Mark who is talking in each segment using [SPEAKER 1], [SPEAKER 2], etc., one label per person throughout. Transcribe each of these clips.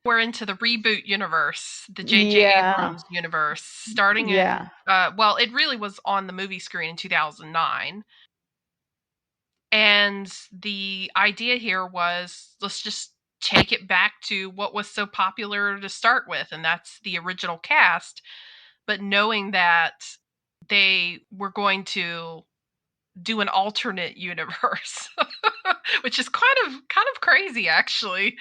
[SPEAKER 1] We're into the Reboot universe, the J.J.
[SPEAKER 2] Yeah.
[SPEAKER 1] Abrams universe, starting
[SPEAKER 2] Yeah.
[SPEAKER 1] in, it really was on the movie screen in 2009. And the idea here was, let's just take it back to what was so popular to start with, and that's the original cast, but knowing that they were going to do an alternate universe, which is kind of crazy actually.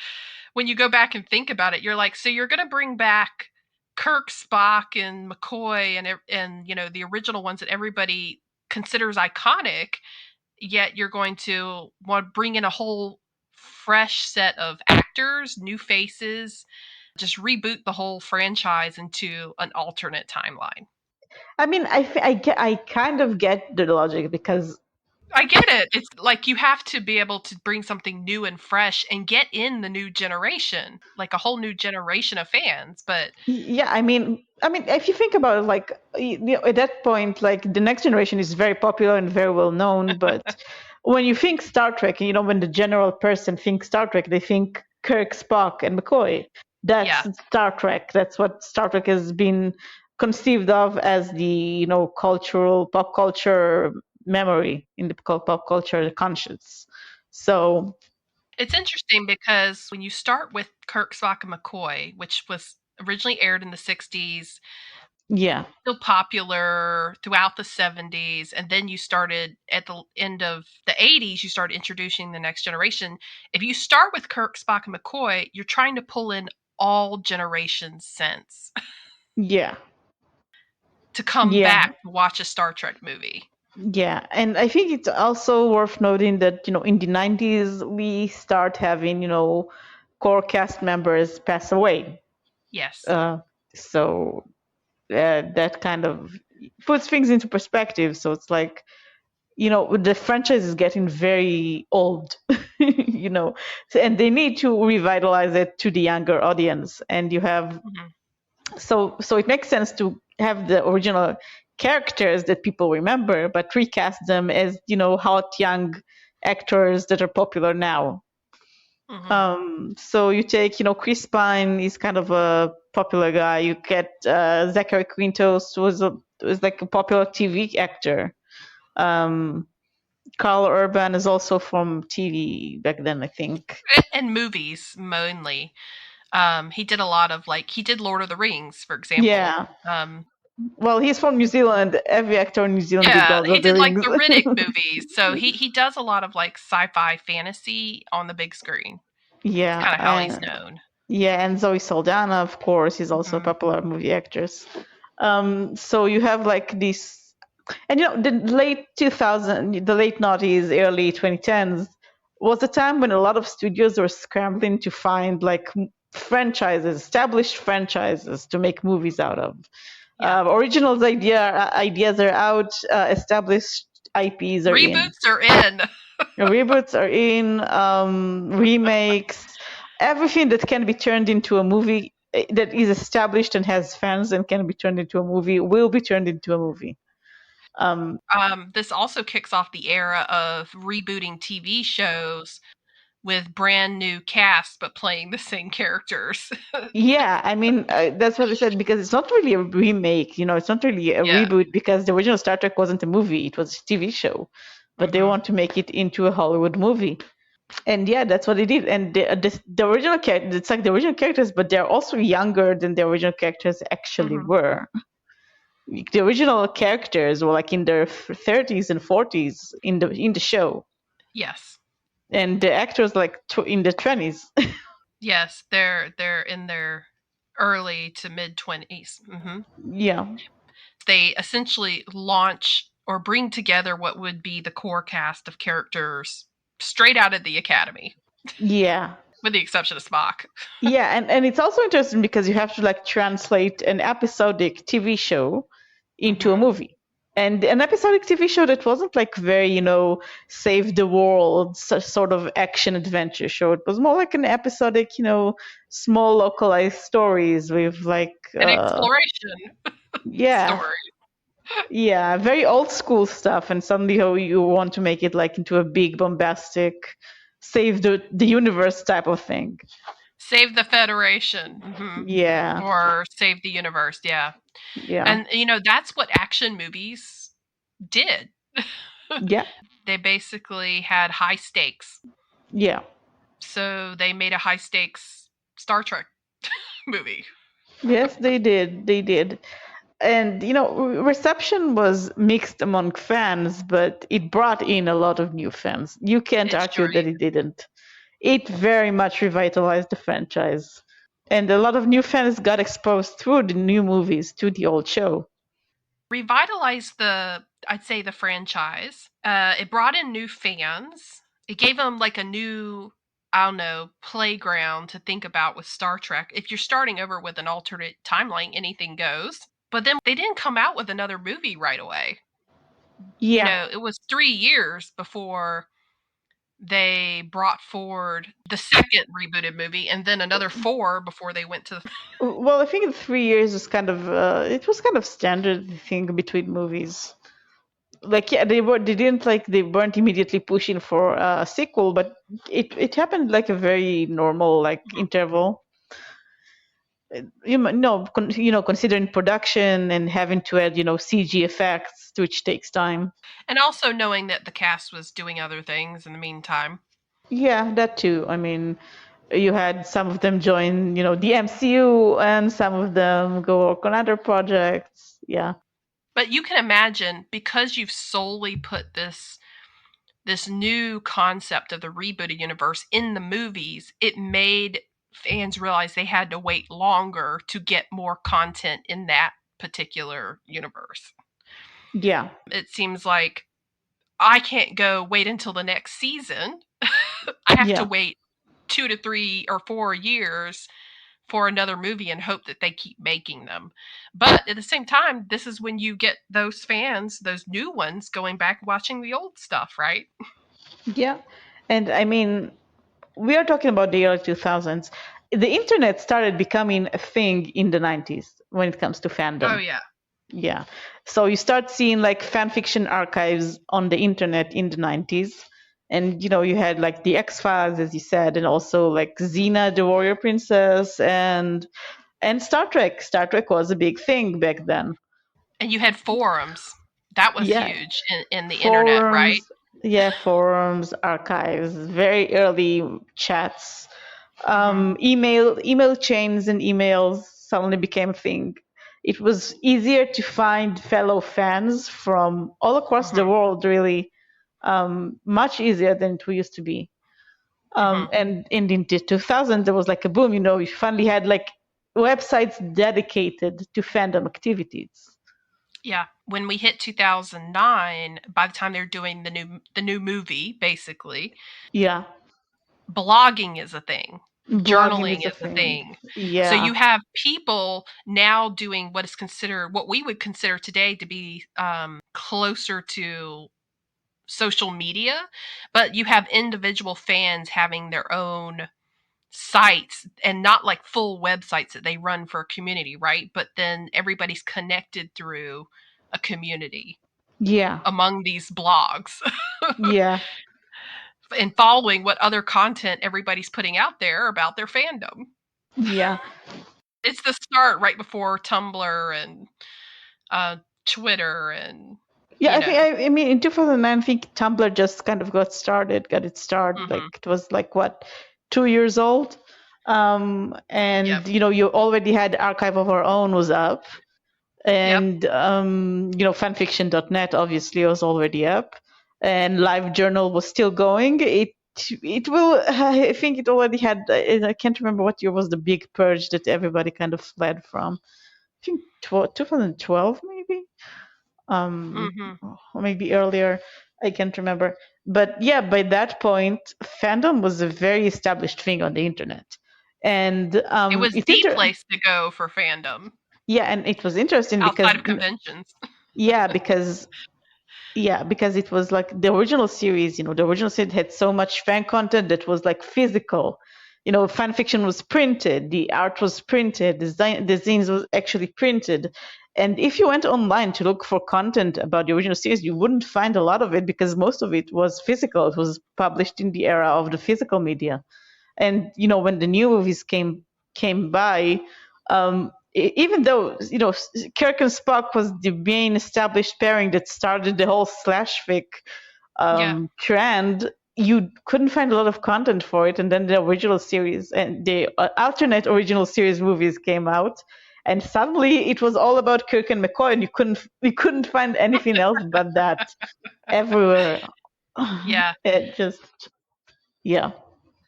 [SPEAKER 1] When you go back and think about it, you're like, so you're going to bring back Kirk, Spock, and McCoy, and the original ones that everybody considers iconic, yet you're going to want to bring in a whole fresh set of actors, new faces, just reboot the whole franchise into an alternate timeline.
[SPEAKER 2] I mean, I kind of get the logic because
[SPEAKER 1] I get it. It's like you have to be able to bring something new and fresh and get in the new generation, like a whole new generation of fans. But
[SPEAKER 2] yeah, I mean, if you think about it, like at that point, like the next generation is very popular and very well known. But when you think Star Trek, when the general person thinks Star Trek, they think Kirk, Spock, and McCoy.
[SPEAKER 1] yeah,
[SPEAKER 2] That's Star Trek. That's what Star Trek has been conceived of as the cultural pop culture memory in the pop culture conscious. So
[SPEAKER 1] it's interesting because when you start with Kirk, Spock, and McCoy, which was originally aired in the 60s,
[SPEAKER 2] yeah,
[SPEAKER 1] still popular throughout the 70s, and then you started at the end of the 80s, you started introducing the next generation. If you start with Kirk, Spock, and McCoy, you're trying to pull in all generations since
[SPEAKER 2] yeah,
[SPEAKER 1] to come
[SPEAKER 2] yeah.
[SPEAKER 1] back to watch a Star Trek movie.
[SPEAKER 2] Yeah, and I think it's also worth noting that, in the 90s, we start having, core cast members pass away.
[SPEAKER 1] Yes.
[SPEAKER 2] Uh, so that kind of puts things into perspective. So it's like, the franchise is getting very old, and they need to revitalize it to the younger audience. And you have
[SPEAKER 1] Mhm.
[SPEAKER 2] so it makes sense to have the original characters that people remember, but recast them as hot young actors that are popular now.
[SPEAKER 1] Mhm.
[SPEAKER 2] So you take Chris Pine is kind of a popular guy. You get Zachary Quintos was like a popular TV actor. Um, Carl Urban is also from TV back then, I think.
[SPEAKER 1] And movies mainly. He did a lot of he did Lord of the Rings, for example.
[SPEAKER 2] Yeah. Well, he's from New Zealand. Every actor in New Zealand did
[SPEAKER 1] Yeah,
[SPEAKER 2] Lord
[SPEAKER 1] he
[SPEAKER 2] of the
[SPEAKER 1] did
[SPEAKER 2] Rings.
[SPEAKER 1] the Riddick movies, so he does a lot of sci-fi fantasy on the big screen. It's
[SPEAKER 2] Yeah,
[SPEAKER 1] kind of how he's
[SPEAKER 2] and
[SPEAKER 1] known.
[SPEAKER 2] yeah, and Zoe Saldana, of course, is also a
[SPEAKER 1] Mhm.
[SPEAKER 2] popular movie actress. So you have like this, and the late 2000, the late noughties, early 2010s was the time when a lot of studios were scrambling to find like franchises, established franchises to make movies out of.
[SPEAKER 1] Yeah.
[SPEAKER 2] Originals ideas are out, established IPs are in.
[SPEAKER 1] Reboots are in.
[SPEAKER 2] Reboots are in, remakes, everything that can be turned into a movie that is established and has fans and can be turned into a movie will be turned into a movie. Um,
[SPEAKER 1] This also kicks off the era of rebooting TV shows with brand new casts but playing the same characters.
[SPEAKER 2] yeah, I mean, that's what I said because it's not really a remake, it's not really a
[SPEAKER 1] Yeah.
[SPEAKER 2] reboot because the original Star Trek wasn't a movie, it was a TV show. But they
[SPEAKER 1] Mhm.
[SPEAKER 2] want to make it into a Hollywood movie. And yeah, that's what they did. And the original characters, it's like the original characters, but they're also younger than the original characters actually
[SPEAKER 1] Mhm.
[SPEAKER 2] were. The original characters were like in their 30s and 40s in the show,
[SPEAKER 1] Yes.
[SPEAKER 2] and the actors like in their 20s.
[SPEAKER 1] Yes, they're in their early to mid 20s.
[SPEAKER 2] Yeah,
[SPEAKER 1] They essentially launch or bring together what would be the core cast of characters straight out of the academy,
[SPEAKER 2] yeah,
[SPEAKER 1] with the exception of Spock.
[SPEAKER 2] yeah, and it's also interesting because you have to like translate an episodic TV show into a
[SPEAKER 1] Mhm.
[SPEAKER 2] movie. And an episodic TV show that wasn't like very, save the world sort of action adventure show. It was more like an episodic, small localized stories with like,
[SPEAKER 1] An exploration
[SPEAKER 2] yeah,
[SPEAKER 1] story.
[SPEAKER 2] yeah, very old school stuff. And suddenly you want to make it like into a big bombastic, save the universe type of thing.
[SPEAKER 1] Save the Federation.
[SPEAKER 2] Yeah,
[SPEAKER 1] Or save the universe. Yeah.
[SPEAKER 2] yeah,
[SPEAKER 1] And, that's what action movies did.
[SPEAKER 2] yeah,
[SPEAKER 1] They basically had high stakes.
[SPEAKER 2] yeah.
[SPEAKER 1] So they made a high stakes Star Trek movie.
[SPEAKER 2] Yes, they did. They did. And reception was mixed among fans, but it brought in a lot of new fans. You can't
[SPEAKER 1] It
[SPEAKER 2] argue
[SPEAKER 1] sure
[SPEAKER 2] that it didn't. It very much revitalized the franchise. And a lot of new fans got exposed through the new movies to the old show.
[SPEAKER 1] revitalized I'd say the franchise. It brought in new fans. It gave them like a new, I don't know, playground to think about with Star Trek. If you're starting over with an alternate timeline, anything goes. But then they didn't come out with another movie right away.
[SPEAKER 2] Yeah.
[SPEAKER 1] It was 3 years before they brought forward the second rebooted movie, and then another four before they went to.
[SPEAKER 2] Well, I think 3 years was kind of it was kind of standard thing between movies. Like yeah, they didn't like they weren't immediately pushing for a sequel, but it happened like a very normal like interval. Considering production and having to add CG effects, which takes time.
[SPEAKER 1] And also knowing that the cast was doing other things in the meantime.
[SPEAKER 2] Yeah, that too. I mean, you had some of them join the MCU, and some of them go work on other projects. Yeah.
[SPEAKER 1] But you can imagine, because you've solely put this new concept of the rebooted universe in the movies, it made fans realize they had to wait longer to get more content in that particular universe.
[SPEAKER 2] Yeah.
[SPEAKER 1] It seems like I can't go wait until the next season. I have to
[SPEAKER 2] Yeah.
[SPEAKER 1] wait 2 to 3 or 4 years for another movie and hope that they keep making them. But at the same time, this is when you get those fans, those new ones, going back watching the old stuff, right?
[SPEAKER 2] Yeah. And I mean, we are talking about the early 2000s. The internet started becoming a thing in the 90s when it comes to
[SPEAKER 1] Oh
[SPEAKER 2] fandom.
[SPEAKER 1] yeah.
[SPEAKER 2] Yeah. So you start seeing like fan fiction archives on the internet in the 90s. And you had like the X-Files, as you said, and also like Xena the Warrior Princess, and Star Trek. Star Trek was a big thing back then.
[SPEAKER 1] And you had forums. That was
[SPEAKER 2] Yeah.
[SPEAKER 1] huge in the internet, right?
[SPEAKER 2] Forums, yeah, forums, archives, very early chats. Email chains and emails suddenly became a thing. It was easier to find fellow fans from all across the world, really, much easier than it used to be. And in the 2000s, there was like a boom. You finally had like websites dedicated to fandom activities.
[SPEAKER 1] Yeah. When we hit 2009, by the time they're doing the new movie, basically,
[SPEAKER 2] Yeah,
[SPEAKER 1] blogging is a thing.
[SPEAKER 2] blogging
[SPEAKER 1] Journaling
[SPEAKER 2] is a
[SPEAKER 1] is a
[SPEAKER 2] thing.
[SPEAKER 1] thing. So
[SPEAKER 2] Yeah,
[SPEAKER 1] you have people now doing what we would consider today to be closer to social media, but you have individual fans having their own sites, and not like full websites that they run for a community, right? But then everybody's connected through a community
[SPEAKER 2] yeah,
[SPEAKER 1] among these blogs
[SPEAKER 2] yeah,
[SPEAKER 1] and following what other content everybody's putting out there about their fandom.
[SPEAKER 2] yeah.
[SPEAKER 1] It's the start right before Tumblr and uh, Twitter and
[SPEAKER 2] Yeah,
[SPEAKER 1] you
[SPEAKER 2] I think
[SPEAKER 1] know.
[SPEAKER 2] I mean in 2009, I think Tumblr just kind of got its start. Like
[SPEAKER 1] Mhm.
[SPEAKER 2] it was like what, 2 years old,
[SPEAKER 1] Yep.
[SPEAKER 2] and you already had Archive of Our Own was up,
[SPEAKER 1] Yep.
[SPEAKER 2] and fanfiction.net obviously was already up, and LiveJournal was still going. It will. I think it already had. I can't remember what year was the big purge that everybody kind of fled from. I think 2012 maybe,
[SPEAKER 1] Mhm.
[SPEAKER 2] or maybe earlier. I can't remember. But yeah, by that point, fandom was a very established thing on the internet, and
[SPEAKER 1] It was the place to go for fandom
[SPEAKER 2] yeah, and it was interesting because
[SPEAKER 1] outside of conventions.
[SPEAKER 2] yeah, because it was like the original series. The original series had so much fan content that was like physical. Fan fiction was printed, the art was printed, the zines was actually printed. And if you went online to look for content about the original series, you wouldn't find a lot of it because most of it was physical. It was published in the era of the physical media. And when the new movies came by, even though Kirk and Spock was the main established pairing that started the whole slash fic
[SPEAKER 1] Yeah.
[SPEAKER 2] trend, you couldn't find a lot of content for it. And then the original series and the alternate original series movies came out, and suddenly it was all about Kirk and McCoy, and you couldn't find anything else but that everywhere.
[SPEAKER 1] Yeah.
[SPEAKER 2] It just, yeah.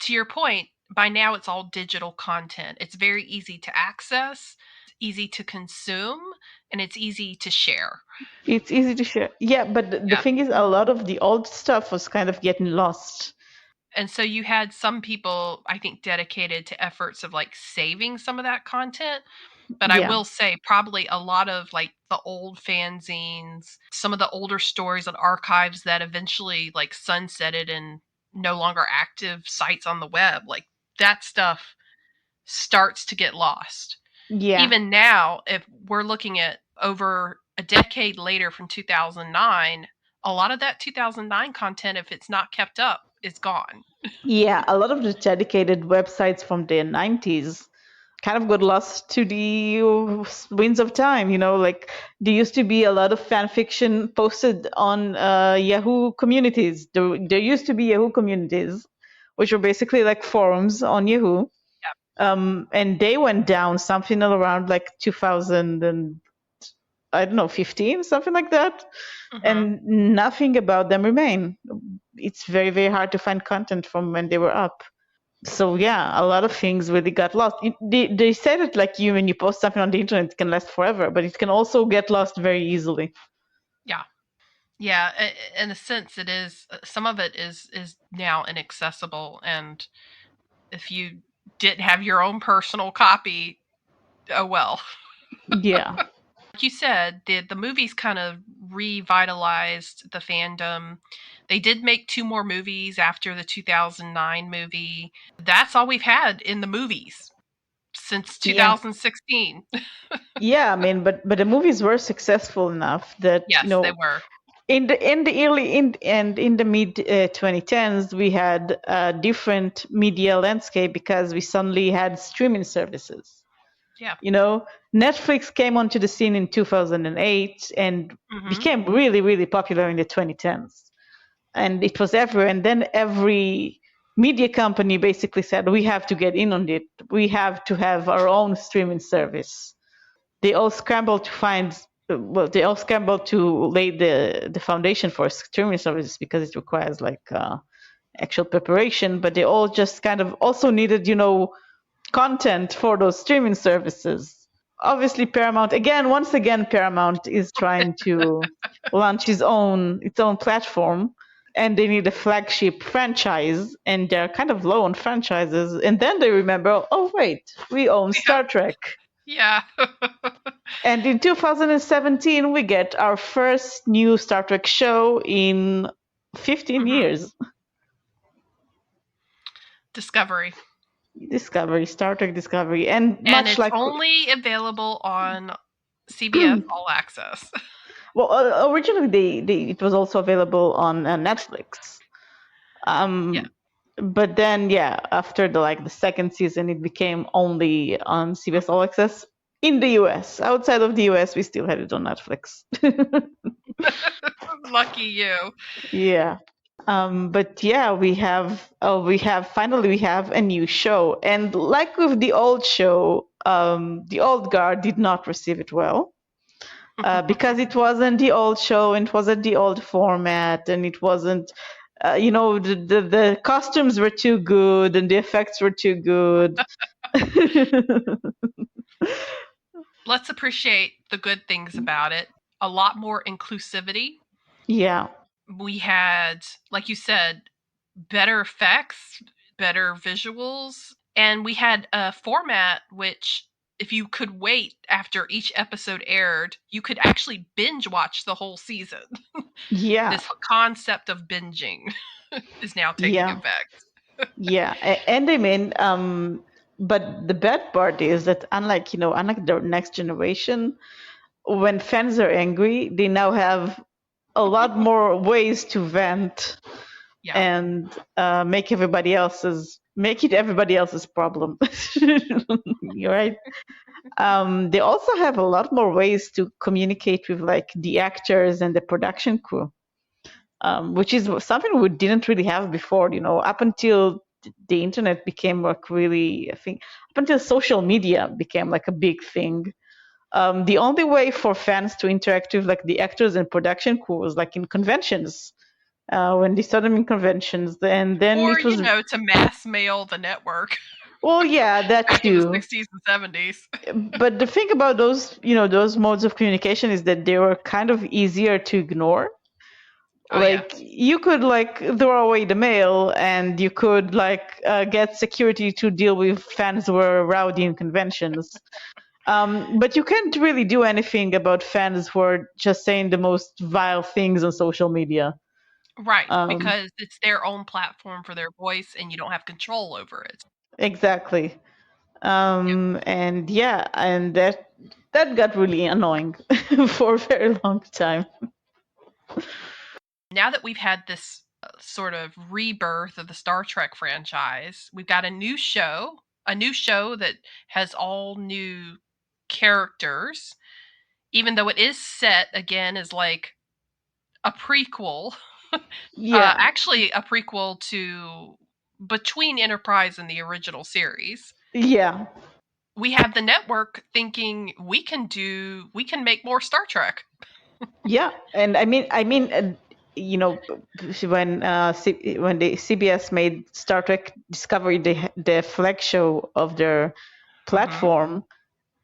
[SPEAKER 1] To your point, by now it's all digital content. It's very easy to access, easy to consume, and it's easy to share.
[SPEAKER 2] It's easy to share. Yeah, but the
[SPEAKER 1] Yeah.
[SPEAKER 2] thing is, a lot of the old stuff was kind of getting lost.
[SPEAKER 1] And so you had some people, I think, dedicated to efforts of like saving some of that content. But I
[SPEAKER 2] Yeah.
[SPEAKER 1] will say, probably a lot of like the old fanzines, some of the older stories and archives that eventually like sunsetted and no longer active sites on the web, like that stuff starts to get lost.
[SPEAKER 2] Yeah.
[SPEAKER 1] Even now, if we're looking at over a decade later from 2009, a lot of that 2009 content, if it's not kept up, is gone.
[SPEAKER 2] Yeah, a lot of the dedicated websites from the 90s kind of got lost to the winds of time. Like there used to be a lot of fan fiction posted on Yahoo communities. There used to be Yahoo communities, which were basically like forums on Yahoo. And they went down something around like 2000 and I don't know, 15, something like that.
[SPEAKER 1] Mm-hmm.
[SPEAKER 2] And nothing about them remain. It's very, very hard to find content from when they were up. So yeah, a lot of things really got lost. They said it like when you post something on the internet, it can last forever, but it can also get lost very easily.
[SPEAKER 1] Yeah. Yeah, in a sense, it is. Some of it is now inaccessible, and if you didn't have your own personal copy, oh well.
[SPEAKER 2] Yeah.
[SPEAKER 1] Like you said, the movies kind of revitalized the fandom. They did make 2 more movies after the 2009 movie. That's all we've had in the movies since
[SPEAKER 2] Yeah.
[SPEAKER 1] 2016.
[SPEAKER 2] Yeah, I mean, but the movies were successful enough that,
[SPEAKER 1] Yes, they were.
[SPEAKER 2] in the mid 2010s, we had a different media landscape because we suddenly had streaming services.
[SPEAKER 1] Yeah.
[SPEAKER 2] Netflix came onto the scene in 2008 and
[SPEAKER 1] Mm-hmm.
[SPEAKER 2] became really, really popular in the 2010s. And it was everywhere. And then every media company basically said, we have to get in on it. We have to have our own streaming service. They all scrambled to lay the foundation for streaming services because it requires like actual preparation, but they all just kind of also needed, content for those streaming services. Obviously, once again, Paramount is trying to launch its own platform, and they need a flagship franchise, and they're kind of low on franchises. And then they remember, oh wait, we own Star Trek.
[SPEAKER 1] Yeah.
[SPEAKER 2] And in 2017, we get our first new Star Trek show in 15 years.
[SPEAKER 1] Discovery.
[SPEAKER 2] Star Trek Discovery. And
[SPEAKER 1] And
[SPEAKER 2] much
[SPEAKER 1] it's
[SPEAKER 2] like.
[SPEAKER 1] only available on CBS All Access.
[SPEAKER 2] Well, originally it was also available on Netflix.
[SPEAKER 1] Yeah.
[SPEAKER 2] But then, after the second season, it became only on CBS All Access in the US. Outside of the US, we still had it on Netflix.
[SPEAKER 1] Lucky you.
[SPEAKER 2] Yeah. But yeah, we have finally we have a new show, and like with the old show, the old guard did not receive it well. Because it wasn't the old show and it wasn't the old format, and it wasn't the costumes were too good and the effects were too good.
[SPEAKER 1] Let's appreciate the good things about it. A lot more inclusivity.
[SPEAKER 2] Yeah.
[SPEAKER 1] We had, like you said, better effects, better visuals, and we had a format which, if you could wait after each episode aired, you could actually binge watch the whole season.
[SPEAKER 2] Yeah.
[SPEAKER 1] This concept of binging is now taking effect.
[SPEAKER 2] Yeah. And I mean, but the bad part is that unlike the next generation, when fans are angry, they now have a lot more ways to vent
[SPEAKER 1] Yeah.
[SPEAKER 2] and make everybody else's make it everybody else's problem. You're right. They also have a lot more ways to communicate with like the actors and the production crew, which is something we didn't really have before. You know, up until the internet became like really, I think, up until social media became like a big thing. The only way for fans to interact with like the actors and production crew was like in conventions. When they saw them in conventions, and then
[SPEAKER 1] Or,
[SPEAKER 2] it was,
[SPEAKER 1] to mass mail the network
[SPEAKER 2] well, yeah, that
[SPEAKER 1] back in the
[SPEAKER 2] too.
[SPEAKER 1] 60s and 70s.
[SPEAKER 2] But the thing about those, you know, those modes of communication is that they were kind of easier to ignore.
[SPEAKER 1] Oh, yeah.
[SPEAKER 2] Like you could like throw away the mail, and you could like get security to deal with fans who were rowdy in conventions. But you can't really do anything about fans who are just saying the most vile things on social media.
[SPEAKER 1] Right,
[SPEAKER 2] Um,
[SPEAKER 1] because it's their own platform for their voice and you don't have control over it.
[SPEAKER 2] exactly.
[SPEAKER 1] Yeah.
[SPEAKER 2] And yeah, and that got really annoying for a very long time.
[SPEAKER 1] Now that we've had this sort of rebirth of the Star Trek franchise, we've got a new show that has all new characters, even though it is set again as like a prequel.
[SPEAKER 2] Yeah,
[SPEAKER 1] Actually, a prequel to between Enterprise and the original series.
[SPEAKER 2] yeah,
[SPEAKER 1] We have the network thinking we can make more Star Trek.
[SPEAKER 2] yeah. And you know, when the CBS made Star Trek Discovery the flag show of their
[SPEAKER 1] Mhm.
[SPEAKER 2] platform,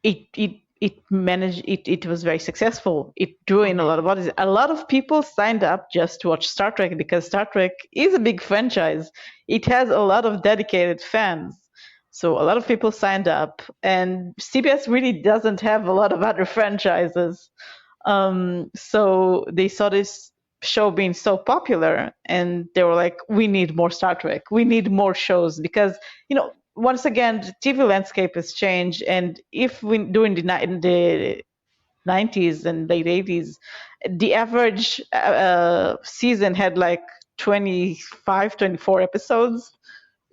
[SPEAKER 2] it managed it was very successful. It drew in a
[SPEAKER 1] Mhm.
[SPEAKER 2] lot of audience. A lot of people signed up just to watch Star Trek because Star Trek is a big franchise. It has a lot of dedicated fans. So a lot of people signed up, and CBS really doesn't have a lot of other franchises. So they saw this show being so popular, and they were like, "We need more Star Trek. We need more shows because, you know, once again, the TV landscape has changed. And if we during the 90s and late 80s, the average season had like 25, 24 episodes.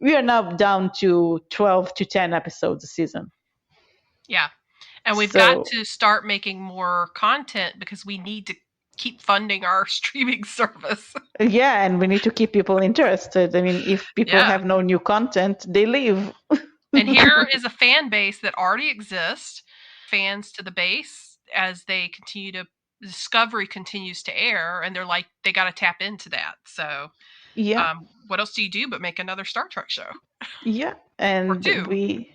[SPEAKER 2] We are now down to 12 to 10 episodes a season.
[SPEAKER 1] Yeah. And we've got
[SPEAKER 2] So
[SPEAKER 1] to start making more content because we need to keep funding our streaming service.
[SPEAKER 2] yeah, and we need to keep people interested. I mean, if people
[SPEAKER 1] Yeah.
[SPEAKER 2] have no new content, they leave.
[SPEAKER 1] And here is a fan base that already exists, fans to the base as they continue to Discovery continues to air, and they're like they got to tap into that. So,
[SPEAKER 2] Yeah,
[SPEAKER 1] what else do you do but make another Star Trek show
[SPEAKER 2] yeah,
[SPEAKER 1] or
[SPEAKER 2] and
[SPEAKER 1] two?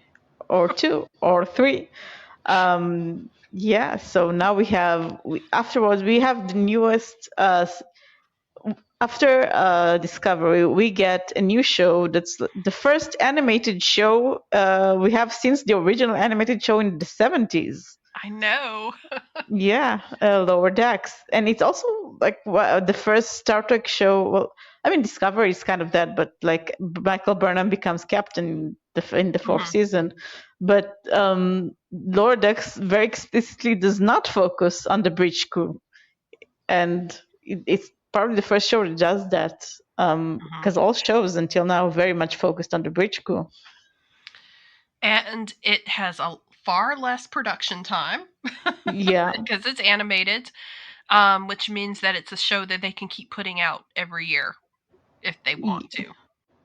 [SPEAKER 2] or two, or three. Yeah, so now afterwards we have the newest. After Discovery, we get a new show that's the first animated show we have since the original animated show in the 70s.
[SPEAKER 1] I know.
[SPEAKER 2] Yeah, Lower Decks, and it's also like the first Star Trek show. Well, I mean, Discovery is kind of that, but like Michael Burnham becomes captain in the fourth
[SPEAKER 1] Mhm.
[SPEAKER 2] season. But Lower Decks very explicitly does not focus on the bridge crew, and it's probably the first show that does that.
[SPEAKER 1] Mhm.
[SPEAKER 2] Because all shows until now very much focused on the bridge crew.
[SPEAKER 1] And it has a far less production time
[SPEAKER 2] Yeah,
[SPEAKER 1] because it's animated, which means that it's a show that they can keep putting out every year if they want to.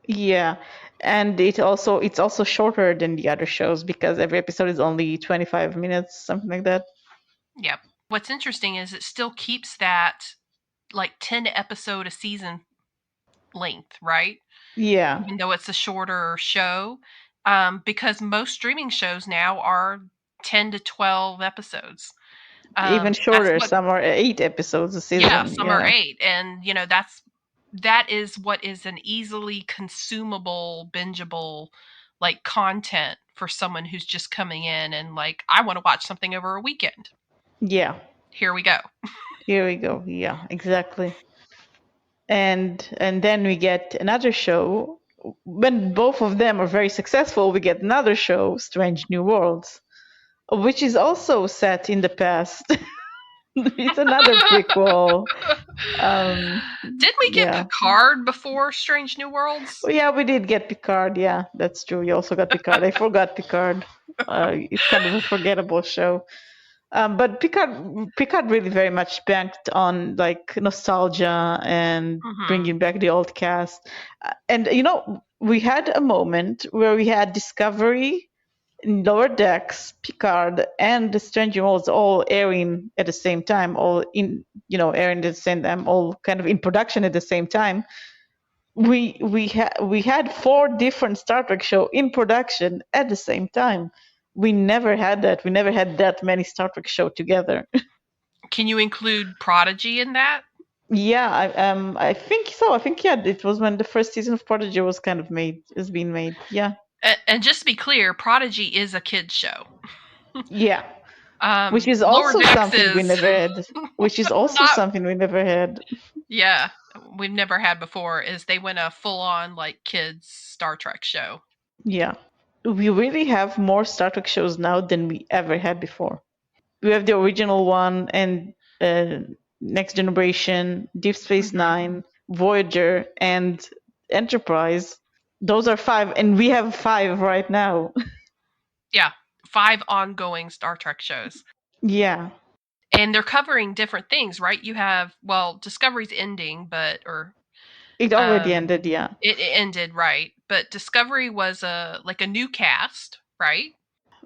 [SPEAKER 2] yeah, and it's also shorter than the other shows because every episode is only 25 minutes, something like that.
[SPEAKER 1] Yep. What's interesting is it still keeps that like 10 episode a season length, right?
[SPEAKER 2] Yeah,
[SPEAKER 1] Even though it's a shorter show, because most streaming shows now are 10 to 12 episodes.
[SPEAKER 2] even
[SPEAKER 1] That's
[SPEAKER 2] shorter.
[SPEAKER 1] what
[SPEAKER 2] Some are 8 episodes a
[SPEAKER 1] Yeah,
[SPEAKER 2] season.
[SPEAKER 1] some are
[SPEAKER 2] Yeah,
[SPEAKER 1] 8, and, that is what is an easily consumable, bingeable, like, content for someone who's just coming in and, like, "I wanna watch something over a weekend."
[SPEAKER 2] yeah.
[SPEAKER 1] Here we go.
[SPEAKER 2] Here we go. Yeah, exactly. And then we get another show. When both of them are very successful, we get another show, Strange New Worlds, which is also set in the past. It's another prequel.
[SPEAKER 1] Didn't we get
[SPEAKER 2] Yeah.
[SPEAKER 1] Picard before Strange New Worlds?
[SPEAKER 2] Yeah, we did get Picard. Yeah, that's true. We also got Picard. I forgot Picard. It's kind of a forgettable show. But Picard really very much banked on like nostalgia and
[SPEAKER 1] Hmm.
[SPEAKER 2] bringing back the old cast. And we had a moment where we had Discovery, Lower Decks, Picard, and The Stranger Worlds all airing at the same time, all in airing at the same time, all kind of in production at the same time. We had four different Star Trek show in production at the same time. We never had that. We never had that many Star Trek show together.
[SPEAKER 1] Can you include Prodigy in that?
[SPEAKER 2] Yeah, I think so. I think yeah, it was when the first season of Prodigy was kind of being made. Yeah,
[SPEAKER 1] And just to be clear, Prodigy is a kids show.
[SPEAKER 2] yeah. Which is
[SPEAKER 1] Lower
[SPEAKER 2] also
[SPEAKER 1] Decks
[SPEAKER 2] something we
[SPEAKER 1] is
[SPEAKER 2] never had. Which is also
[SPEAKER 1] not.
[SPEAKER 2] something we never had.
[SPEAKER 1] Yeah, we've never had before. Is they went a full on like kids Star Trek show.
[SPEAKER 2] Yeah, we really have more Star Trek shows now than we ever had before. We have the original one and Next Generation, Deep Space
[SPEAKER 1] Hmm.
[SPEAKER 2] Nine, Voyager, and Enterprise. Those are five, and we have five right now.
[SPEAKER 1] Yeah, 5 ongoing Star Trek shows.
[SPEAKER 2] Yeah,
[SPEAKER 1] And they're covering different things, right? You have, well, Discovery's ending, or
[SPEAKER 2] it already
[SPEAKER 1] um
[SPEAKER 2] ended. Yeah.
[SPEAKER 1] it ended, right? But Discovery was a new cast, right?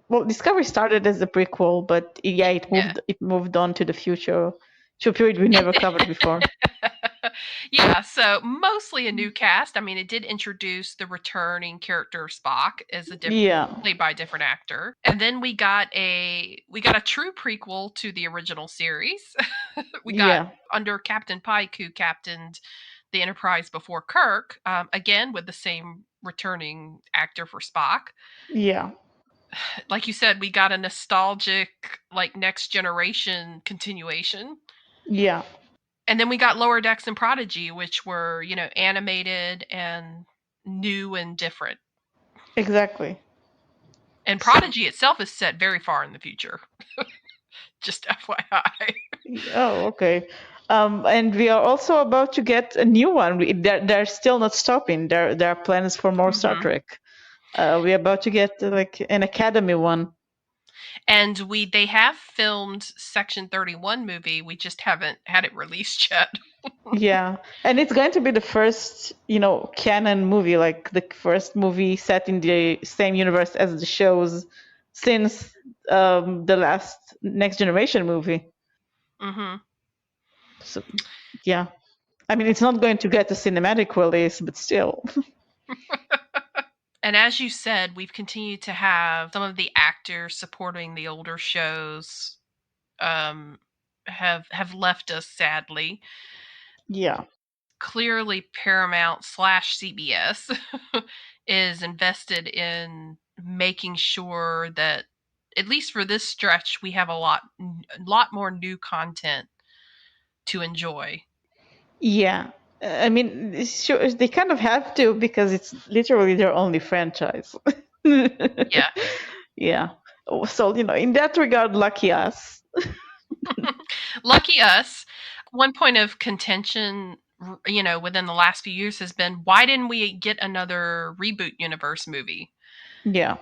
[SPEAKER 2] Well, Discovery started as a prequel, but yeah, it
[SPEAKER 1] Yeah.
[SPEAKER 2] moved on to the future, to a period we never covered before.
[SPEAKER 1] Yeah, so mostly a new cast. I mean, it did introduce the returning character Spock as
[SPEAKER 2] Yeah,
[SPEAKER 1] played by a different actor. And then we got a true prequel to the original series. We got
[SPEAKER 2] yeah,
[SPEAKER 1] under Captain Pike, who captained the Enterprise before Kirk, again with the same returning actor for Spock.
[SPEAKER 2] yeah,
[SPEAKER 1] Like you said, we got a nostalgic, like, Next Generation continuation.
[SPEAKER 2] yeah,
[SPEAKER 1] And then we got Lower Decks and Prodigy, which were, animated and new and different.
[SPEAKER 2] exactly.
[SPEAKER 1] And
[SPEAKER 2] So,
[SPEAKER 1] Prodigy itself is set very far in the future. Just FYI.
[SPEAKER 2] oh, okay. And we are also about to get a new one. They're still not stopping. There are plans for more Star
[SPEAKER 1] Hmm.
[SPEAKER 2] Trek. We're about to get like an Academy one.
[SPEAKER 1] And they have filmed Section 31 movie. We just haven't had it released yet.
[SPEAKER 2] Yeah, and it's going to be the first, canon movie, like the first movie set in the same universe as the shows since the last Next Generation movie.
[SPEAKER 1] Hmm.
[SPEAKER 2] So, yeah. I mean, it's not going to get a cinematic release, but still.
[SPEAKER 1] And as you said, we've continued to have some of the actors supporting the older shows um, have left us sadly.
[SPEAKER 2] Yeah.
[SPEAKER 1] Clearly, Paramount slash CBS is invested in making sure that, at least for this stretch, we have a lot more new content to enjoy.
[SPEAKER 2] Yeah. I mean, sure, they kind of have to because it's literally their only franchise.
[SPEAKER 1] Yeah.
[SPEAKER 2] Yeah. So, in that regard, lucky us.
[SPEAKER 1] Lucky us. One point of contention, within the last few years has been, why didn't we get another Reboot Universe movie?
[SPEAKER 2] Yeah.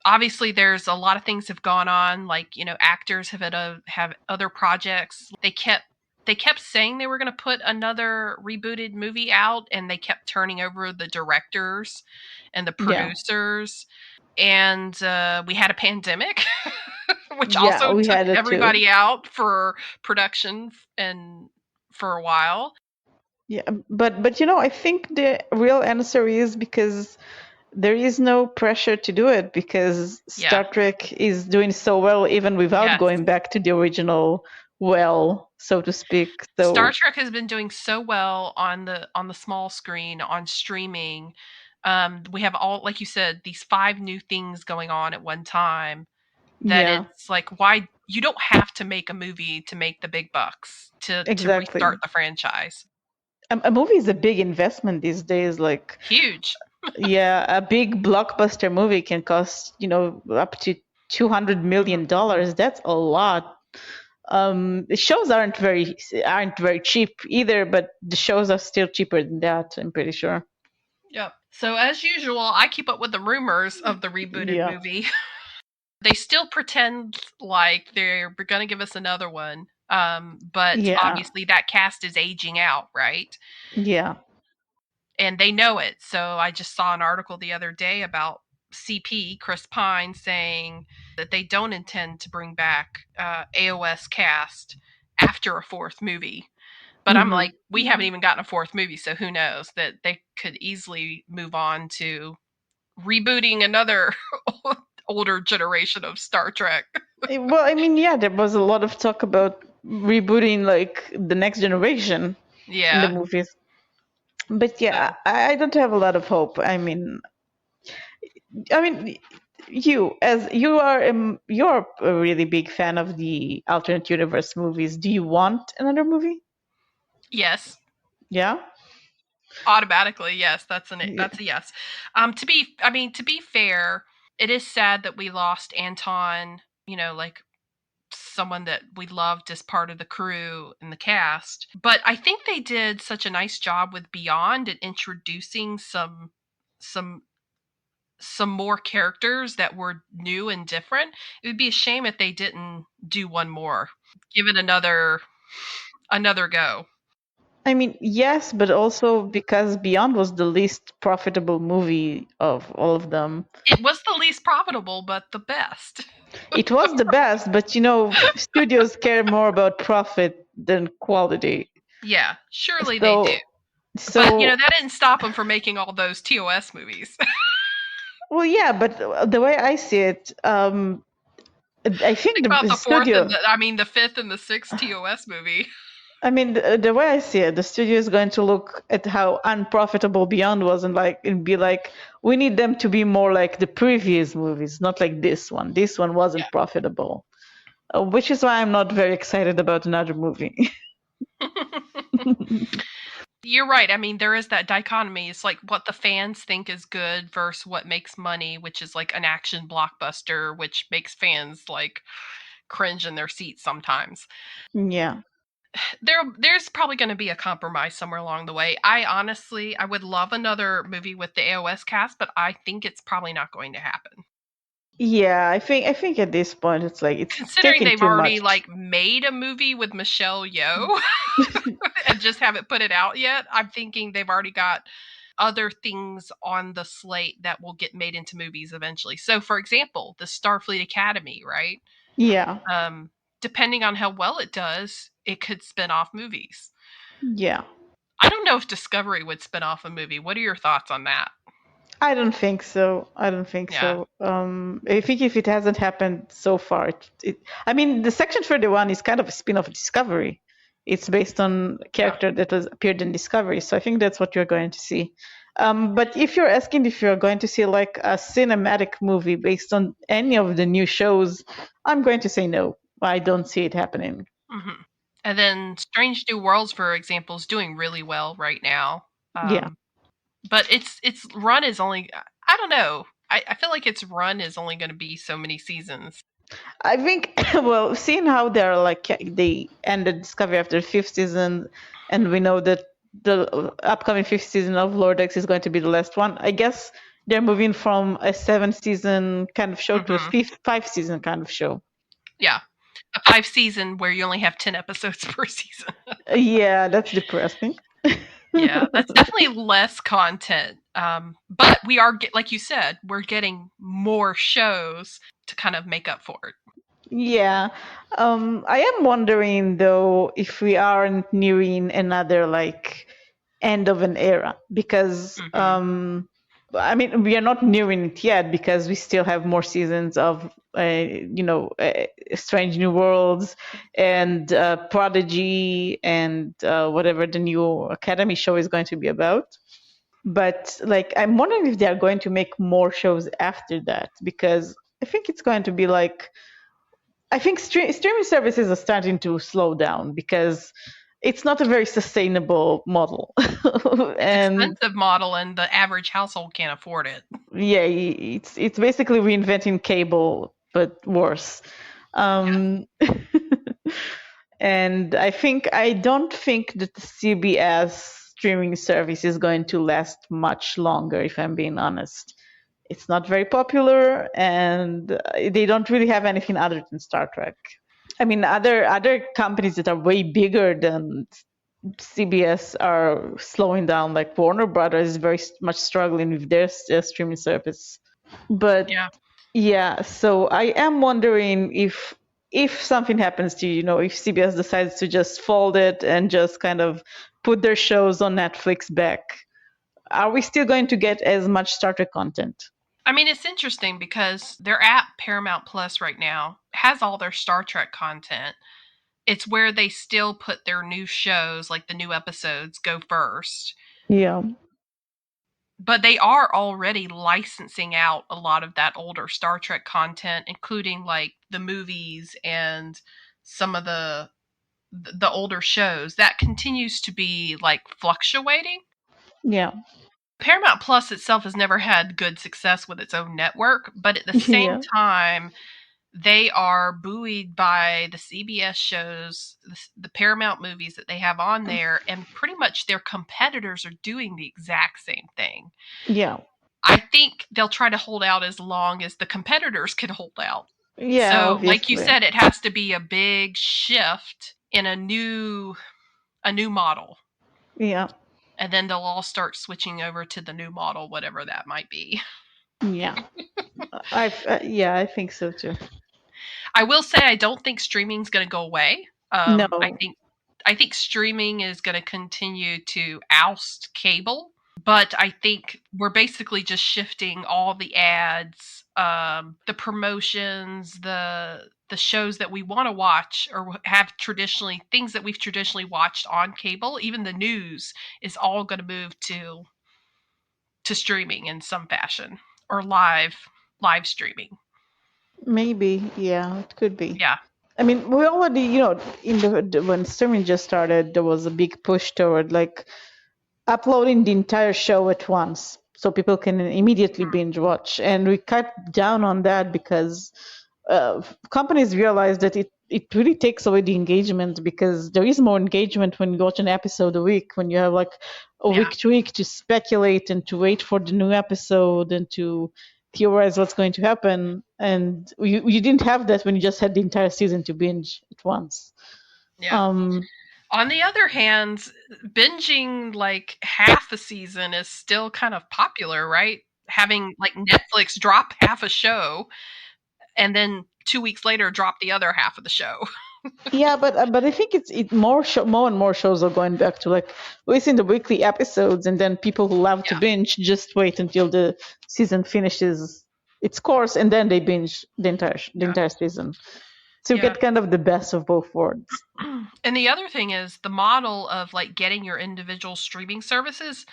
[SPEAKER 1] Obviously, there's a lot of things have gone on, like, actors have other projects. They kept saying they were going to put another rebooted movie out, and they kept turning over the directors and the
[SPEAKER 2] Yeah.
[SPEAKER 1] producers. And we had a pandemic, which
[SPEAKER 2] Yeah,
[SPEAKER 1] also
[SPEAKER 2] we
[SPEAKER 1] took
[SPEAKER 2] had it too.
[SPEAKER 1] everybody out for production and for a while.
[SPEAKER 2] Yeah, but I think the real answer is because there is no pressure to do it because
[SPEAKER 1] Yeah.
[SPEAKER 2] Star Trek is doing so well even without
[SPEAKER 1] Yes.
[SPEAKER 2] going back to the original well, so to speak.
[SPEAKER 1] Star
[SPEAKER 2] So
[SPEAKER 1] Trek has been doing so well on the small screen, on streaming. We have, all, like you said, these 5 new things going on at one time, that
[SPEAKER 2] yeah,
[SPEAKER 1] it's like, why you don't have to make a movie to make the big bucks to restart
[SPEAKER 2] exactly.
[SPEAKER 1] the franchise.
[SPEAKER 2] A movie is a big investment these days. Like,
[SPEAKER 1] Huge.
[SPEAKER 2] yeah, a big blockbuster movie can cost, up to $200
[SPEAKER 1] Mhm.
[SPEAKER 2] million. That's a lot. The shows aren't very cheap either, but the shows are still cheaper than that, I'm pretty sure.
[SPEAKER 1] Yep. So as usual, I keep up with the rumors of the rebooted
[SPEAKER 2] Yeah.
[SPEAKER 1] movie. They still pretend like they're going to give us another one. But
[SPEAKER 2] Yeah.
[SPEAKER 1] obviously that cast is aging out, right?
[SPEAKER 2] Yeah.
[SPEAKER 1] And they know it. So I just saw an article the other day about CP, Chris Pine, saying that they don't intend to bring back AOS cast after a fourth movie. But I'm
[SPEAKER 2] Hmm.
[SPEAKER 1] like, we haven't even gotten a fourth movie, so who knows? That they could easily move on to rebooting another older generation of Star Trek.
[SPEAKER 2] Well, I mean, yeah, there was a lot of talk about rebooting like the next generation in the
[SPEAKER 1] Yeah.
[SPEAKER 2] movies. But yeah,
[SPEAKER 1] So
[SPEAKER 2] I don't have a lot of hope. I mean, you're a really big fan of the alternate universe movies. Do you want another movie?
[SPEAKER 1] yes,
[SPEAKER 2] Yeah.
[SPEAKER 1] automatically, yes,
[SPEAKER 2] Yeah.
[SPEAKER 1] that's a yes. To be fair, it is sad that we lost Anton. Like someone that we loved as part of the crew and the cast. But I think they did such a nice job with Beyond at introducing some some more characters that were new and different. It would be a shame if they didn't do one more. Give it another go.
[SPEAKER 2] I mean, yes, but also because Beyond was the least profitable movie of all of them.
[SPEAKER 1] It was the least profitable, but the best.
[SPEAKER 2] It was the best, but studios care more about profit than quality.
[SPEAKER 1] Yeah, surely they do.
[SPEAKER 2] So,
[SPEAKER 1] But
[SPEAKER 2] so
[SPEAKER 1] that didn't stop them from making all those TOS movies.
[SPEAKER 2] well, yeah, but the way I see it, I think
[SPEAKER 1] Think
[SPEAKER 2] the,
[SPEAKER 1] about
[SPEAKER 2] the
[SPEAKER 1] the fourth and
[SPEAKER 2] studio.
[SPEAKER 1] the fifth and the sixth TOS movie.
[SPEAKER 2] I mean, the way I see it, the studio is going to look at how unprofitable Beyond was and be like, we need them to be more like the previous movies, not like this one. This one wasn't profitable, which is why I'm not very excited about another movie.
[SPEAKER 1] Yeah. You're right. I mean, there is that dichotomy. It's like what the fans think is good versus what makes money, which is like an action blockbuster, which makes fans like cringe in their seats sometimes.
[SPEAKER 2] Yeah.
[SPEAKER 1] There's probably going to be a compromise somewhere along the way. I would love another movie with the AOS cast, but I think it's probably not going to happen.
[SPEAKER 2] Yeah, I think at this point it's
[SPEAKER 1] Considering
[SPEAKER 2] taking
[SPEAKER 1] they've
[SPEAKER 2] too
[SPEAKER 1] already
[SPEAKER 2] much.
[SPEAKER 1] like made a movie with Michelle Yeoh and just haven't put it out yet, I'm thinking they've already got other things on the slate that will get made into movies eventually. So, for example, the Starfleet Academy, right?
[SPEAKER 2] Yeah.
[SPEAKER 1] Um, Depending on how well it does, it could spin off movies.
[SPEAKER 2] Yeah.
[SPEAKER 1] I don't know if Discovery would spin off a movie. What are your thoughts on that?
[SPEAKER 2] I don't think so. I don't think
[SPEAKER 1] Yeah.
[SPEAKER 2] so. I think if it hasn't happened so far, I mean, the Section 31 is kind of a spin-off of Discovery. It's based on a
[SPEAKER 1] Yeah.
[SPEAKER 2] character that was appeared in Discovery, so I think that's what you're going to see. But if you're asking if you're going to see like a cinematic movie based on any of the new shows, I'm going to say no. I don't see it happening.
[SPEAKER 1] hmm And then Strange New Worlds, for example, is doing really well right now.
[SPEAKER 2] Yeah.
[SPEAKER 1] But its run is only, I don't know. I feel like its run is only going to be so many seasons.
[SPEAKER 2] I think, well, seeing how they ended Discovery after the fifth season, and we know that the upcoming fifth season of Lord X is going to be the last one. I guess they're moving from a 7 season kind of show to a
[SPEAKER 1] hmm
[SPEAKER 2] 5 season kind of show.
[SPEAKER 1] Yeah, a 5 season where you only have 10 episodes per season.
[SPEAKER 2] Yeah, that's depressing.
[SPEAKER 1] Yeah, that's definitely less content. But we are, like you said, we're getting more shows to kind of make up for it.
[SPEAKER 2] Yeah. I am wondering though if we aren't nearing another like end of an era because
[SPEAKER 1] hmm
[SPEAKER 2] I mean we are not nearing it yet because we still have more seasons of Strange New Worlds and Prodigy and whatever the new Academy show is going to be about. But like I'm wondering if they are going to make more shows after that because I think it's going to be like I think streaming services are starting to slow down because it's not a very sustainable model.
[SPEAKER 1] It's
[SPEAKER 2] And
[SPEAKER 1] expensive model, and the average household can't afford it.
[SPEAKER 2] yeah, it's basically reinventing cable, but worse.
[SPEAKER 1] Yeah.
[SPEAKER 2] Um, And I don't think that the CBS streaming service is going to last much longer, if I'm being honest. It's not very popular, and they don't really have anything other than Star Trek. I mean, other companies that are way bigger than CBS are slowing down. Like Warner Brothers is very much struggling with their streaming service. But
[SPEAKER 1] Yeah.
[SPEAKER 2] yeah, so I am wondering if something happens to if CBS decides to just fold it and just kind of put their shows on Netflix back, are we still going to get as much Star Trek content?
[SPEAKER 1] I mean, it's interesting because their app, Paramount Plus, right now has all their Star Trek content. It's where they still put their new shows, like the new episodes, go first.
[SPEAKER 2] Yeah,
[SPEAKER 1] But they are already licensing out a lot of that older Star Trek content, including like the movies and some of the older shows. That continues to be like fluctuating.
[SPEAKER 2] yeah,
[SPEAKER 1] Paramount Plus itself has never had good success with its own network, but at the same
[SPEAKER 2] yeah,
[SPEAKER 1] time, they are buoyed by the CBS shows, the Paramount movies that they have on there, and pretty much their competitors are doing the exact same thing.
[SPEAKER 2] yeah,
[SPEAKER 1] I think they'll try to hold out as long as the competitors can hold out.
[SPEAKER 2] yeah.
[SPEAKER 1] So, like you
[SPEAKER 2] Obviously,
[SPEAKER 1] said, it has to be a big shift in a new model.
[SPEAKER 2] yeah,
[SPEAKER 1] And then they'll all start switching over to the new model, whatever that might be.
[SPEAKER 2] yeah. I think so too.
[SPEAKER 1] I will say I don't think streaming's going to go away. I
[SPEAKER 2] No,
[SPEAKER 1] think streaming is going to continue to oust cable, but I think we're basically just shifting all the ads, the promotions, the shows that we want to watch or have traditionally things that we've traditionally watched on cable, even the news is all going to move to streaming in some fashion or live streaming.
[SPEAKER 2] maybe. Yeah, it could be.
[SPEAKER 1] Yeah.
[SPEAKER 2] I mean, we already, in when streaming just started, there was a big push toward like uploading the entire show at once so people can immediately binge watch. And we cut down on that because companies realize that it really takes away the engagement, because there is more engagement when you watch an episode a week, when you have like a
[SPEAKER 1] Yeah.
[SPEAKER 2] week to week to speculate and to wait for the new episode and to theorize what's going to happen. And you didn't have that when you just had the entire season to binge at once.
[SPEAKER 1] Yeah.
[SPEAKER 2] Um,
[SPEAKER 1] On the other hand, binging like half a season is still kind of popular, right? Having like Netflix drop half a show and then 2 weeks later drop the other half of the show.
[SPEAKER 2] Yeah, but I think more and more shows are going back to like releasing the weekly episodes, and then people who love to
[SPEAKER 1] Yeah.
[SPEAKER 2] binge just wait until the season finishes its course, and then they binge the
[SPEAKER 1] Yeah.
[SPEAKER 2] entire season. So you
[SPEAKER 1] Yeah.
[SPEAKER 2] get kind of the best of both worlds.
[SPEAKER 1] And the other thing is the model of like getting your individual streaming services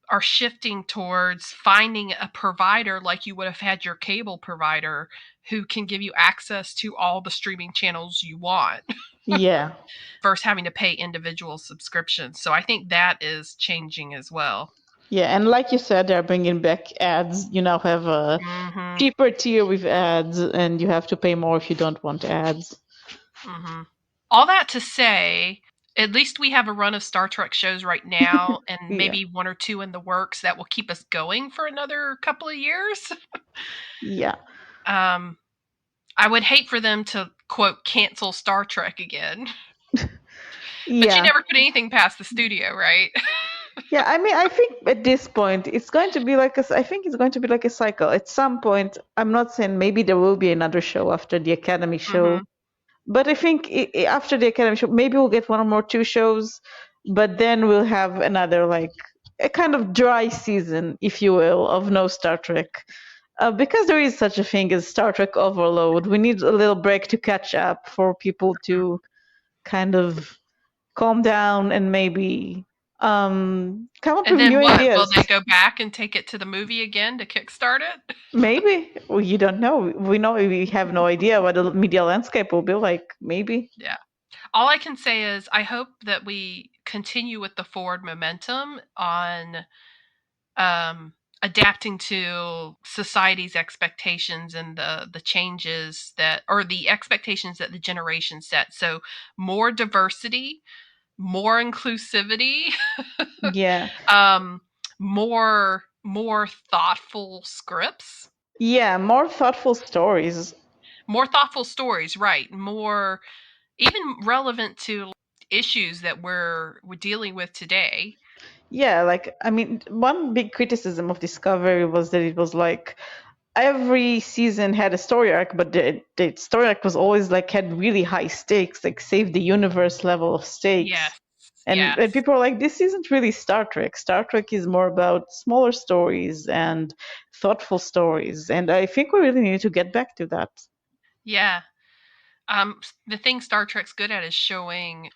[SPEAKER 1] are shifting towards finding a provider like you would have had your cable provider who can give you access to all the streaming channels you want
[SPEAKER 2] Yeah,
[SPEAKER 1] versus having to pay individual subscriptions. So I think that is changing as well.
[SPEAKER 2] yeah, and like you said, they're bringing back ads. You now have a
[SPEAKER 1] Mhm.
[SPEAKER 2] cheaper tier with ads, and you have to pay more if you don't want ads.
[SPEAKER 1] Mhm. All that to say, at least we have a run of Star Trek shows right now and
[SPEAKER 2] Yeah,
[SPEAKER 1] maybe one or two in the works that will keep us going for another couple of years.
[SPEAKER 2] yeah,
[SPEAKER 1] Um I would hate for them to quote cancel Star Trek again. But you
[SPEAKER 2] yeah.
[SPEAKER 1] never put anything past the studio, right?
[SPEAKER 2] Yeah, I mean, I think at this point it's going to be like I think it's going to be like a cycle. At some point, I'm not saying maybe there will be another show after the Academy show,
[SPEAKER 1] Mhm.
[SPEAKER 2] but I think after the Academy show, maybe we'll get one or more two shows, but then we'll have another like a kind of dry season, if you will, of no Star Trek. Because there is such a thing as Star Trek overload. We need a little break to catch up for people to kind of calm down and maybe come up
[SPEAKER 1] And
[SPEAKER 2] with
[SPEAKER 1] then
[SPEAKER 2] new
[SPEAKER 1] what? Will they
[SPEAKER 2] ideas.
[SPEAKER 1] go back and take it to the movie again to kickstart it?
[SPEAKER 2] Maybe. Well, you don't know. We know we have no idea what the media landscape will be like. Maybe.
[SPEAKER 1] Yeah. All I can say is I hope that we continue with the forward momentum on adapting to society's expectations and the changes that, or the expectations that the generation set. So more diversity, more inclusivity,
[SPEAKER 2] Yeah.
[SPEAKER 1] um, more thoughtful scripts,
[SPEAKER 2] Yeah, more thoughtful stories.
[SPEAKER 1] more thoughtful stories, right? More even relevant to issues that we're dealing with today.
[SPEAKER 2] Yeah, like I mean, one big criticism of Discovery was that it was like every season had a story arc, but the story arc was always like had really high stakes, like save the universe level of stakes.
[SPEAKER 1] Yes,
[SPEAKER 2] And
[SPEAKER 1] yes.
[SPEAKER 2] people are like, this isn't really Star Trek. Star Trek is more about smaller stories and thoughtful stories. And I think we really need to get back to that.
[SPEAKER 1] Yeah. The thing Star Trek's good at is showing,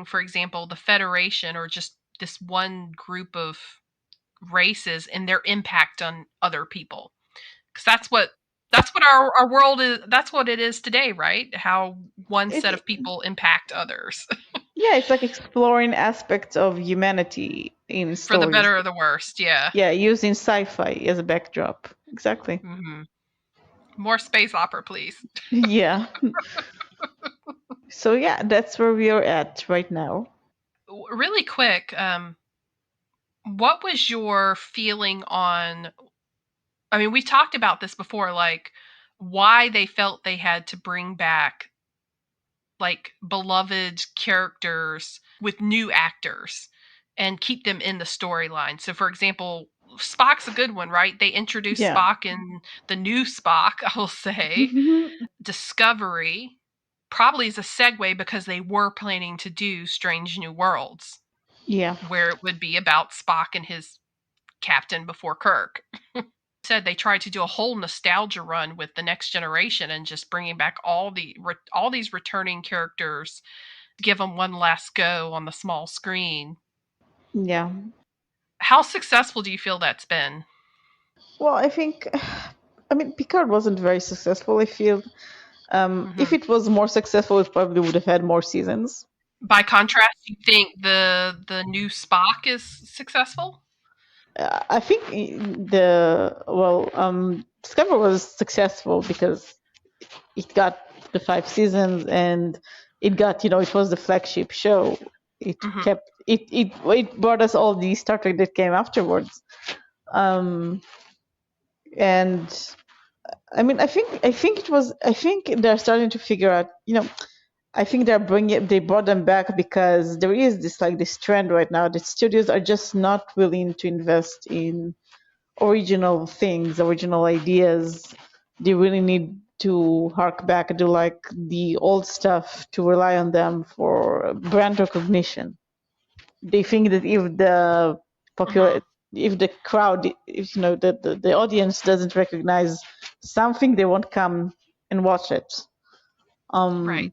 [SPEAKER 1] for example, the Federation or just this one group of races and their impact on other people. Because that's what our world is. That's what it is today, right? How one set
[SPEAKER 2] It,
[SPEAKER 1] of people impact others
[SPEAKER 2] yeah, it's like exploring aspects of humanity in
[SPEAKER 1] for the
[SPEAKER 2] stories.
[SPEAKER 1] better or the worst. Yeah.
[SPEAKER 2] Yeah, using sci-fi as a backdrop. Exactly.
[SPEAKER 1] Hmm. More space opera, please.
[SPEAKER 2] Yeah. So yeah, that's where we are at right now.
[SPEAKER 1] Really quick, what was your feeling on? I mean, we talked about this before, like why they felt they had to bring back like beloved characters with new actors and keep them in the storyline. So, for example, Spock's a good one, right? They introduced
[SPEAKER 2] Yeah.
[SPEAKER 1] Spock in the new Spock, I will say. Discovery probably is a segue because they were planning to do Strange New Worlds,
[SPEAKER 2] Yeah.
[SPEAKER 1] where it would be about Spock and his captain before Kirk. Said they tried to do a whole nostalgia run with the next generation and just bringing back all these returning characters, give them one last go on the small screen.
[SPEAKER 2] Yeah.
[SPEAKER 1] How successful do you feel that's been?
[SPEAKER 2] Well, I think, I mean, Picard wasn't very successful. I feel if
[SPEAKER 1] Hmm.
[SPEAKER 2] it was more successful, it probably would have had more seasons.
[SPEAKER 1] By contrast, you think the new Spock is successful?
[SPEAKER 2] I think Discover was successful because it got the 5 seasons and it got it was the flagship show. It
[SPEAKER 1] Hmm.
[SPEAKER 2] kept it brought us all the Star Trek that came afterwards. Um, and I mean, I think they're starting to figure out. I think they brought them back because there is this trend right now that studios are just not willing to invest in original things, original ideas. They really need to hark back to like the old stuff to rely on them for brand recognition. They think that
[SPEAKER 1] Hmm.
[SPEAKER 2] popular if the crowd, if the audience doesn't recognize something, they won't come and watch it.
[SPEAKER 1] Right.
[SPEAKER 2] um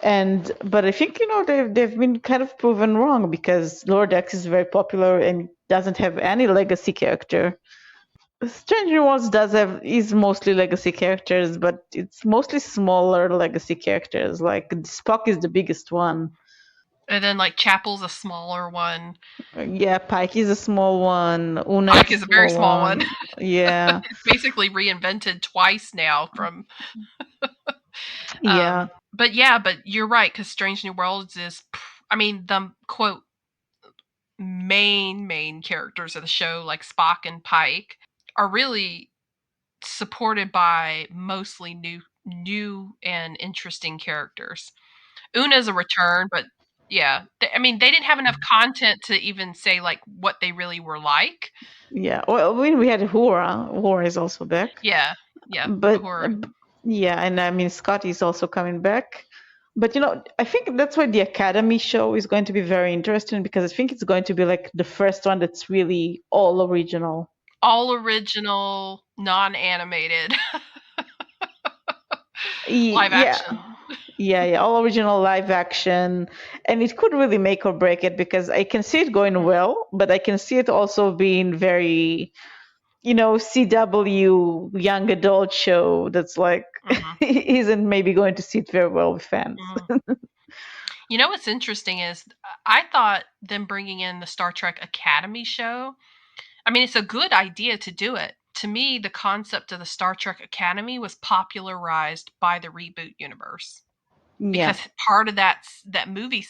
[SPEAKER 2] and but I think they've been kind of proven wrong because Lord X is very popular and doesn't have any legacy character. Stranger Worlds does have is mostly legacy characters, but it's mostly smaller legacy characters. Like Spock is the biggest one.
[SPEAKER 1] And then like Chapel's a smaller one.
[SPEAKER 2] Yeah, Pike is a small one. Una is
[SPEAKER 1] Pike
[SPEAKER 2] a
[SPEAKER 1] is a very
[SPEAKER 2] small
[SPEAKER 1] small one.
[SPEAKER 2] one. Yeah,
[SPEAKER 1] It's basically reinvented twice now from
[SPEAKER 2] yeah,
[SPEAKER 1] but you're right, because Strange New Worlds is, I mean, the quote main characters of the show, like Spock and Pike, are really supported by mostly new and interesting characters. Una's a return, but yeah, I mean, they didn't have enough content to even say like what they really were like.
[SPEAKER 2] yeah. Well, when we had Hura, Hura is also back.
[SPEAKER 1] Yeah, yeah,
[SPEAKER 2] But
[SPEAKER 1] Uhura.
[SPEAKER 2] yeah, and I mean Scott is also coming back. But I think that's why the Academy show is going to be very interesting because I think it's going to be like the first one that's really all original.
[SPEAKER 1] All original, non-animated live
[SPEAKER 2] Yeah,
[SPEAKER 1] action.
[SPEAKER 2] yeah, all original live action, and it could really make or break it because I can see it going
[SPEAKER 1] Mhm,
[SPEAKER 2] well, but I can see it also being very, CW young adult show that's like
[SPEAKER 1] mhm,
[SPEAKER 2] isn't maybe going to sit very well with fans.
[SPEAKER 1] mhm. You know what's interesting is I thought them bringing in the Star Trek Academy show, I mean, it's a good idea to do it. To me, the concept of the Star Trek Academy was popularized by the Reboot universe
[SPEAKER 2] Yeah,
[SPEAKER 1] because part of that movie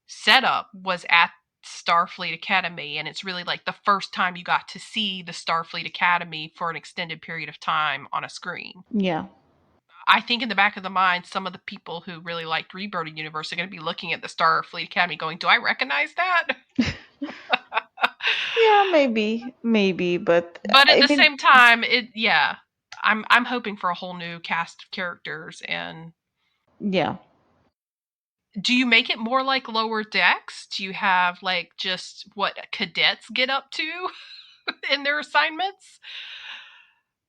[SPEAKER 1] setup was at Starfleet Academy, and it's really like the first time you got to see the Starfleet Academy for an extended period of time on a screen.
[SPEAKER 2] yeah.
[SPEAKER 1] I think in the back of the mind, some of the people who really liked Rebirth Universe are going to be looking at the Starfleet Academy going, do I recognize that?
[SPEAKER 2] Yeah, maybe, but
[SPEAKER 1] But at
[SPEAKER 2] I
[SPEAKER 1] the
[SPEAKER 2] mean,
[SPEAKER 1] same time, yeah. I'm hoping for a whole new cast of characters. And
[SPEAKER 2] yeah.
[SPEAKER 1] do you make it more like Lower Decks? Do you have like just what cadets get up to in their assignments?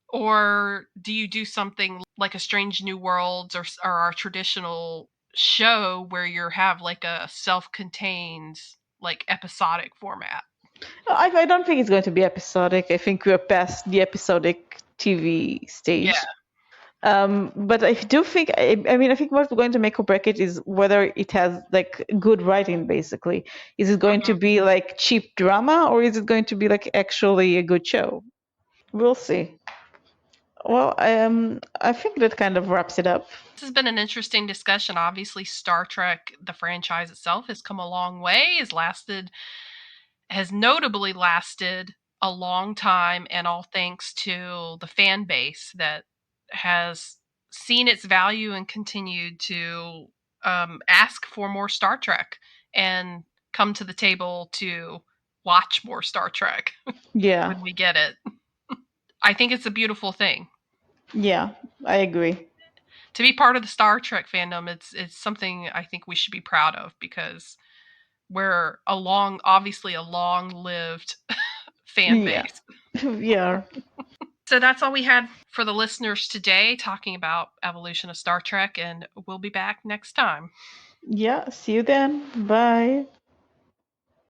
[SPEAKER 1] Or do you do something like a Strange New Worlds or our traditional show where you have like a self-contained like episodic format?
[SPEAKER 2] I don't think it's going to be episodic. I think we're past the episodic TV
[SPEAKER 1] Yeah.
[SPEAKER 2] stage. But I do think, I mean, I think what's going to make or break it is whether it has like good writing, basically. Is it going to
[SPEAKER 1] Mhm.
[SPEAKER 2] be like cheap drama, or is it going to be like actually a good show? We'll see. Well, I think that kind of wraps it up.
[SPEAKER 1] This has been an interesting discussion. Obviously, Star Trek, the franchise itself, has come a long way, has notably lasted a long time, and all thanks to the fan base that has seen its value and continued to ask for more Star Trek and come to the table to watch more Star Trek
[SPEAKER 2] Yeah,
[SPEAKER 1] when we get it. I think it's a beautiful thing.
[SPEAKER 2] yeah, I agree.
[SPEAKER 1] To be part of the Star Trek fandom, it's something I think we should be proud of because we're obviously a long-lived fan
[SPEAKER 2] Yeah,
[SPEAKER 1] base.
[SPEAKER 2] yeah,
[SPEAKER 1] So that's all we had for the listeners today, talking about evolution of Star Trek, and we'll be back next time.
[SPEAKER 2] yeah. See you then. Bye.